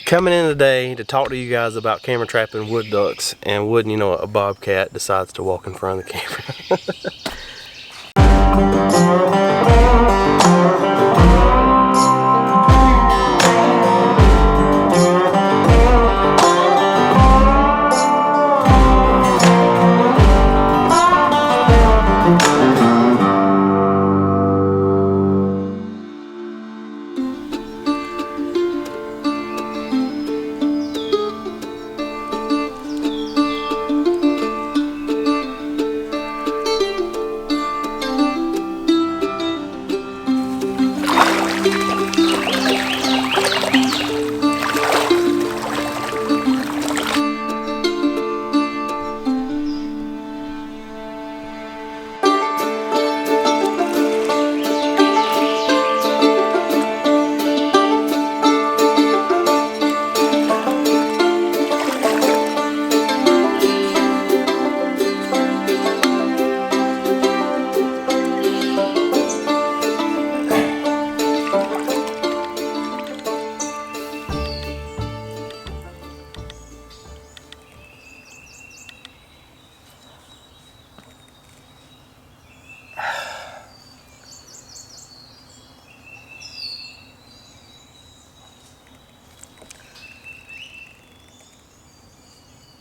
Coming in today to talk to you guys about camera trapping wood ducks, and wouldn't you know it, a bobcat decides to walk in front of the camera.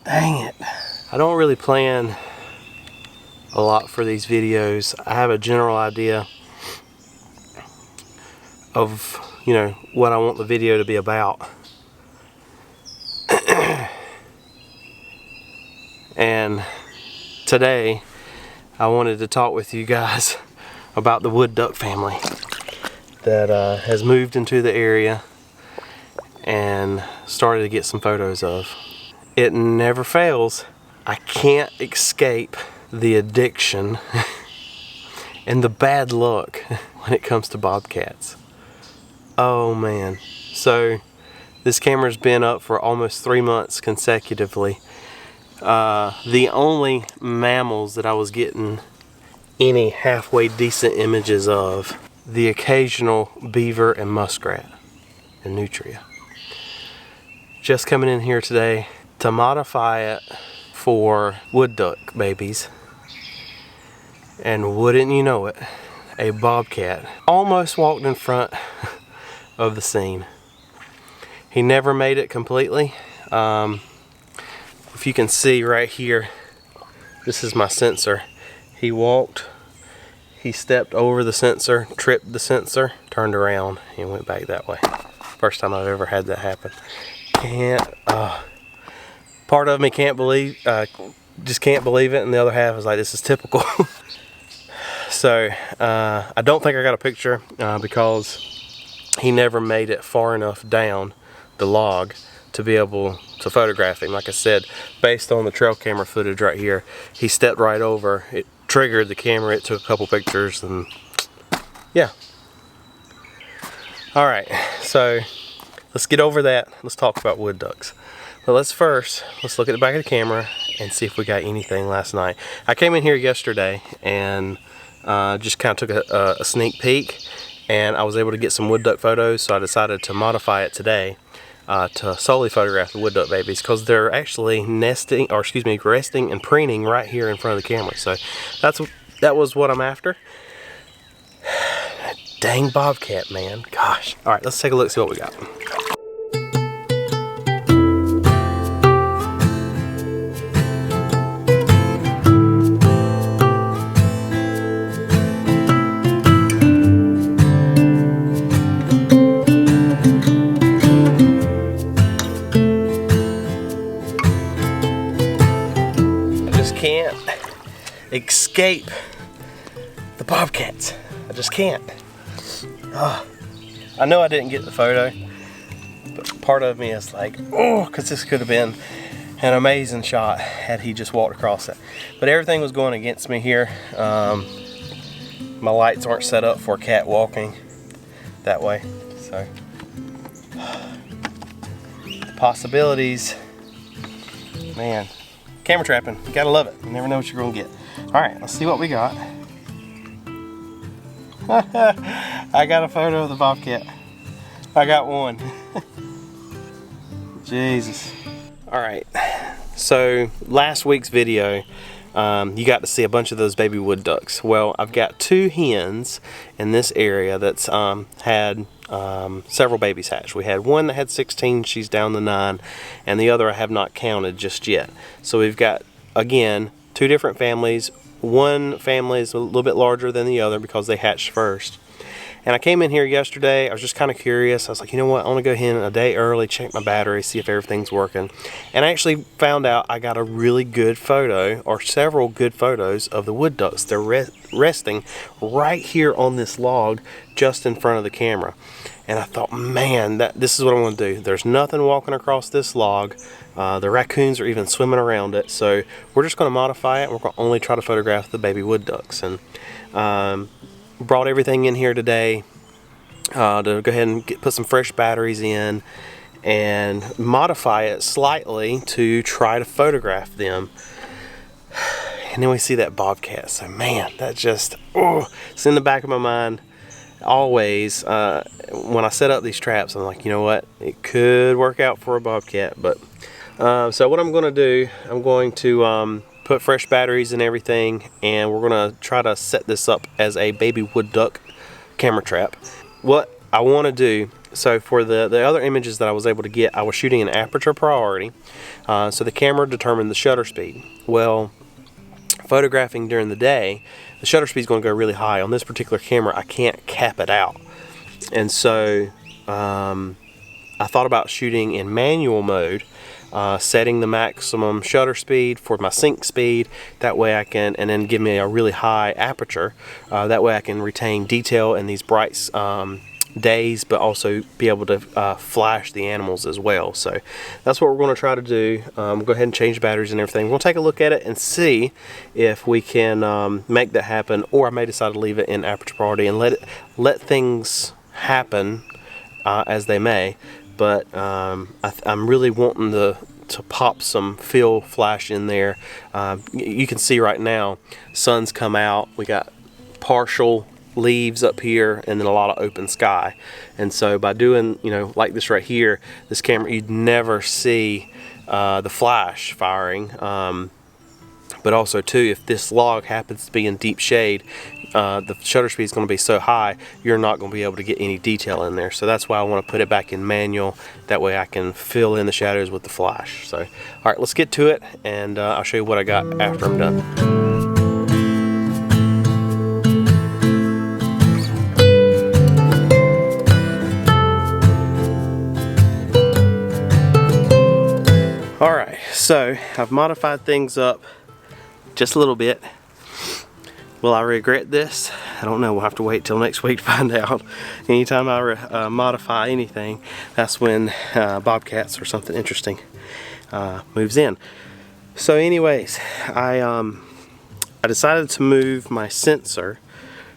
Dang it. I don't really plan a lot for these videos. I have a general idea of, you know, what I want the video to be about. And today I wanted to talk with you guys about the wood duck family that has moved into the area and started to get some photos of. It never fails. I can't escape the addiction and the bad luck when it comes to bobcats. Oh man. So this camera's been up for almost 3 months consecutively. The only mammals that I was getting any halfway decent images of, the occasional beaver and muskrat and nutria. Just coming in here today to modify it for wood duck babies, and wouldn't you know it, a bobcat almost walked in front of the scene. He never made it completely. If you can see right here, this is my sensor. He walked, he stepped over the sensor, tripped the sensor, turned around and went back that way. First time I've ever had that happen. Part of me can't believe, just can't believe it, and the other half is like, this is typical. So I don't think I got a picture because he never made it far enough down the log to be able to photograph him. Like I said, based on the trail camera footage right here, he stepped right over, it triggered the camera, it took a couple pictures, and yeah. Alright, so let's get over that. Let's talk about wood ducks. But let's look at the back of the camera and see if we got anything last night. I came in here yesterday and just kind of took a sneak peek, and I was able to get some wood duck photos, so I decided to modify it today to solely photograph the wood duck babies, because they're actually nesting, or excuse me, resting and preening right here in front of the camera. So that was what I'm after. Dang bobcat, man. Gosh. All right, let's take a look, see what we got. Can't escape the bobcats. I just can't. I know I didn't get the photo, but part of me is like, oh, because this could have been an amazing shot had he just walked across it. But everything was going against me here. My lights aren't set up for cat walking that way, so the possibilities, man. Camera trapping, you gotta love it. You never know what you're gonna get. All right, let's see what we got. I got a photo of the bobcat. I got one. Jesus. Alright, so last week's video, you got to see a bunch of those baby wood ducks. Well, I've got 2 hens in this area that's had several babies hatched. We had one that had 16, she's down to 9, and the other I have not counted just yet. So we've got, again, 2 different families. One family is a little bit larger than the other because they hatched first. And I came in here yesterday, I was just kind of curious. I was like, you know what, I want to go in a day early, check my battery, see if everything's working. And I actually found out I got a really good photo, or several good photos, of the wood ducks. They're resting right here on this log just in front of the camera. And I thought, man, this is what I'm going to do. There's nothing walking across this log. The raccoons are even swimming around it. So we're just going to modify it. We're going to only try to photograph the baby wood ducks. And brought everything in here today to go ahead and put some fresh batteries in and modify it slightly to try to photograph them. And then we see that bobcat. So man, that just, oh, it's in the back of my mind always. When I set up these traps, I'm like, you know what, it could work out for a bobcat. But so what I'm going to do, I'm going to put fresh batteries and everything, and we're gonna try to set this up as a baby wood duck camera trap. What I want to do, so for the other images that I was able to get, I was shooting in aperture priority, so the camera determined the shutter speed. Well, photographing during the day, the shutter speed is going to go really high. On this particular camera, I can't cap it out, and so I thought about shooting in manual mode, setting the maximum shutter speed for my sync speed. That way I can, and then give me a really high aperture. That way I can retain detail in these bright days, but also be able to flash the animals as well. So that's what we're going to try to do. Go ahead and change batteries and everything. We'll take a look at it and see if we can make that happen, or I may decide to leave it in aperture priority and let things happen as they may. But I'm really wanting to pop some fill flash in there. You can see right now, sun's come out. We got partial leaves up here and then a lot of open sky. And so by doing, you know, like this right here, this camera, you'd never see the flash firing. But also too, if this log happens to be in deep shade, the shutter speed is going to be so high, you're not going to be able to get any detail in there. So that's why I want to put it back in manual. That way I can fill in the shadows with the flash. So, all right, let's get to it, and I'll show you what I got after I'm done. All right, so I've modified things up just a little bit. Will I regret this? I don't know. We'll have to wait till next week to find out. Anytime I modify anything, that's when bobcats or something interesting moves in. So anyways, I decided to move my sensor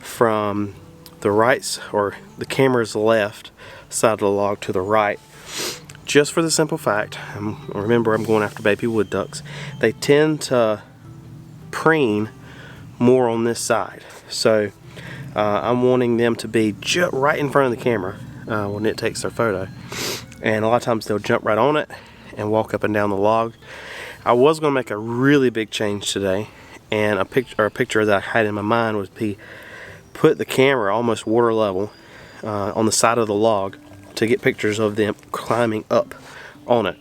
from the right, or the camera's left side of the log, to the right, just for the simple fact, remember I'm going after baby wood ducks, they tend to preen more on this side. So I'm wanting them to be right in front of the camera when it takes their photo. And a lot of times they'll jump right on it and walk up and down the log. I was going to make a really big change today, and a picture that I had in my mind would be put the camera almost water level on the side of the log to get pictures of them climbing up on it.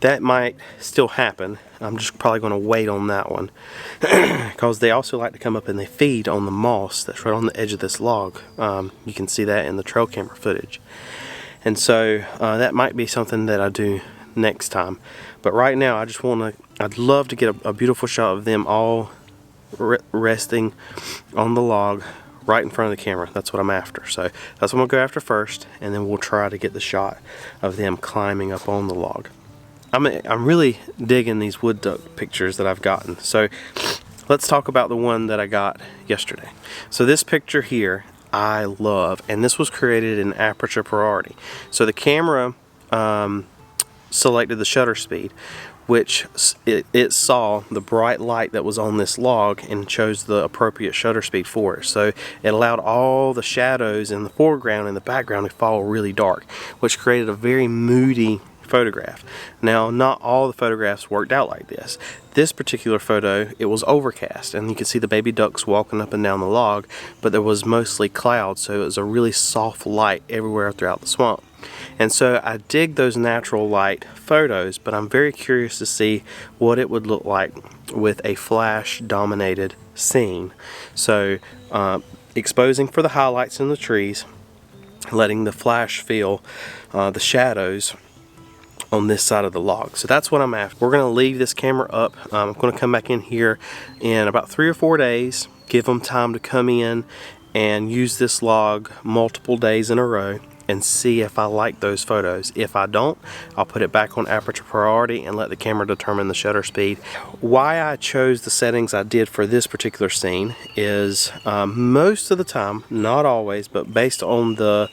That might still happen. I'm just probably going to wait on that one because they also like to come up and they feed on the moss that's right on the edge of this log. You can see that in the trail camera footage. And so that might be something that I do next time. But right now I just want to, I'd love to get a beautiful shot of them all resting on the log right in front of the camera. That's what I'm after. So that's what I'm going to go after first, and then we'll try to get the shot of them climbing up on the log. I'm really digging these wood duck pictures that I've gotten. So let's talk about the one that I got yesterday. So this picture here I love, and this was created in aperture priority. So the camera selected the shutter speed, which it saw the bright light that was on this log and chose the appropriate shutter speed for it. So it allowed all the shadows in the foreground and the background to fall really dark, which created a very moody photograph. Now, not all the photographs worked out like this. This particular photo, it was overcast, and you could see the baby ducks walking up and down the log, but there was mostly clouds, so it was a really soft light everywhere throughout the swamp. And so I dig those natural light photos, but I'm very curious to see what it would look like with a flash dominated scene. So exposing for the highlights in the trees, letting the flash fill the shadows on this side of the log. So that's what I'm after. We're going to leave this camera up. I'm going to come back in here in about 3 or 4 days, give them time to come in and use this log multiple days in a row and see if I like those photos. If I don't, I'll put it back on aperture priority and let the camera determine the shutter speed. Why I chose the settings I did for this particular scene is most of the time, not always, but based on the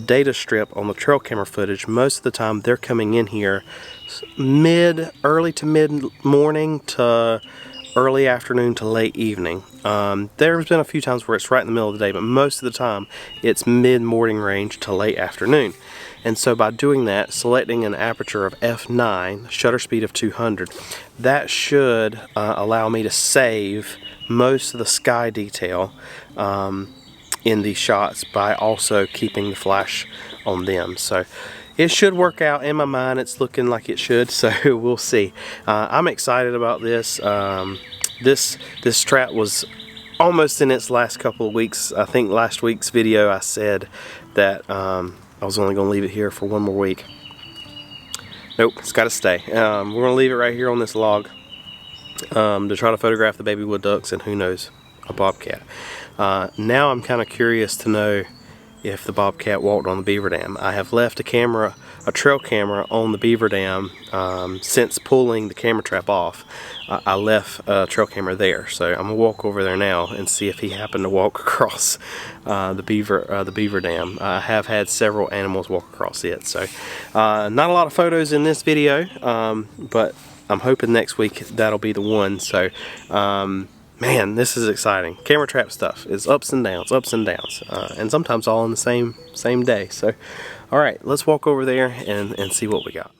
data strip on the trail camera footage, most of the time they're coming in here early to mid morning to early afternoon to late evening. There's been a few times where it's right in the middle of the day, but most of the time it's mid-morning range to late afternoon. And so by doing that, selecting an aperture of f9, shutter speed of 200, that should allow me to save most of the sky detail in these shots by also keeping the flash on them. So it should work out. In my mind, it's looking like it should, so we'll see. I'm excited about this. This trap was almost in its last couple of weeks. I think last week's video I said that I was only going to leave it here for 1 more week. Nope, it's got to stay. We're going to leave it right here on this log to try to photograph the baby wood ducks and who knows, a bobcat. Now I'm kind of curious to know if the bobcat walked on the beaver dam. I have left a trail camera on the beaver dam since pulling the camera trap off. I left a trail camera there, so I'm gonna walk over there now and see if he happened to walk across the beaver dam. I have had several animals walk across it, so not a lot of photos in this video, but I'm hoping next week that'll be the one. So man, this is exciting. Camera trap stuff is ups and downs, and sometimes all in the same day. So, all right, let's walk over there and see what we got.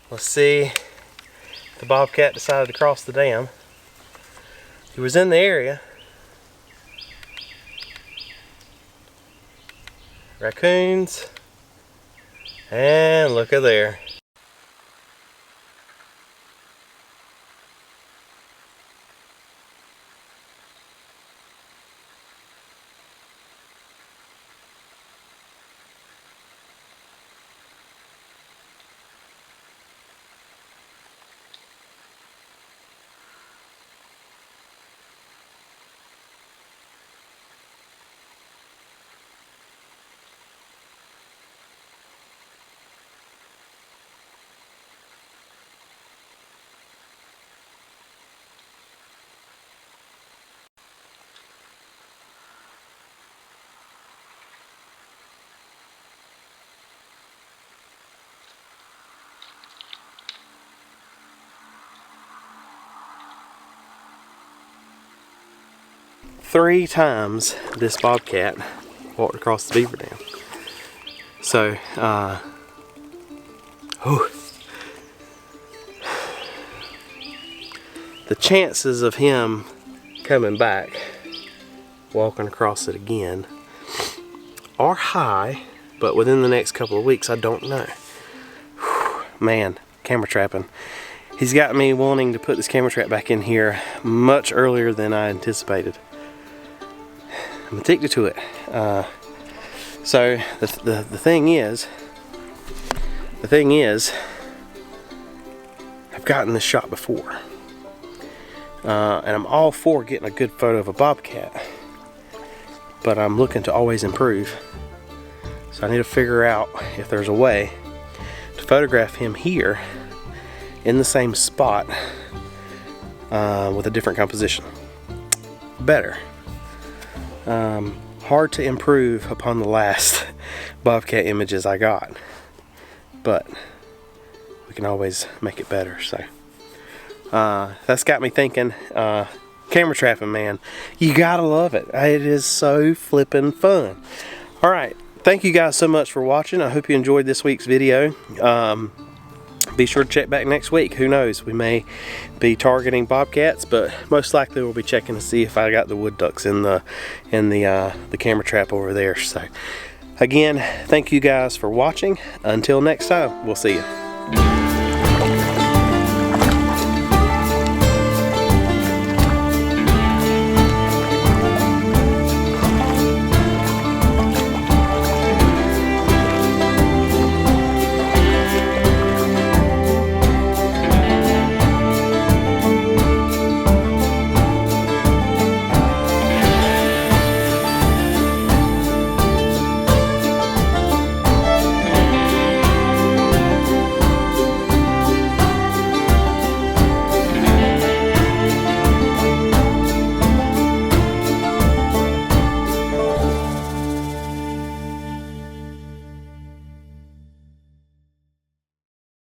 Let's see. The bobcat decided to cross the dam. He was in the area. Raccoons. And look at there. Three times this bobcat walked across the beaver dam. So, the chances of him coming back, walking across it again, are high, but within the next couple of weeks, I don't know. Whew, man, camera trapping. He's got me wanting to put this camera trap back in here much earlier than I anticipated. I'm addicted to it. So the thing is, I've gotten this shot before, and I'm all for getting a good photo of a bobcat, but I'm looking to always improve. So I need to figure out if there's a way to photograph him here in the same spot with a different composition. Better. Hard to improve upon the last bobcat images I got, but we can always make it better. So that's got me thinking, camera trapping, man, you gotta love it. It is so flippin' fun. All right, thank you guys so much for watching. I hope you enjoyed this week's video. Be sure to check back next week. Who knows, we may be targeting bobcats, but most likely we'll be checking to see if I got the wood ducks in the camera trap over there. So again, thank you guys for watching. Until next time, we'll see you.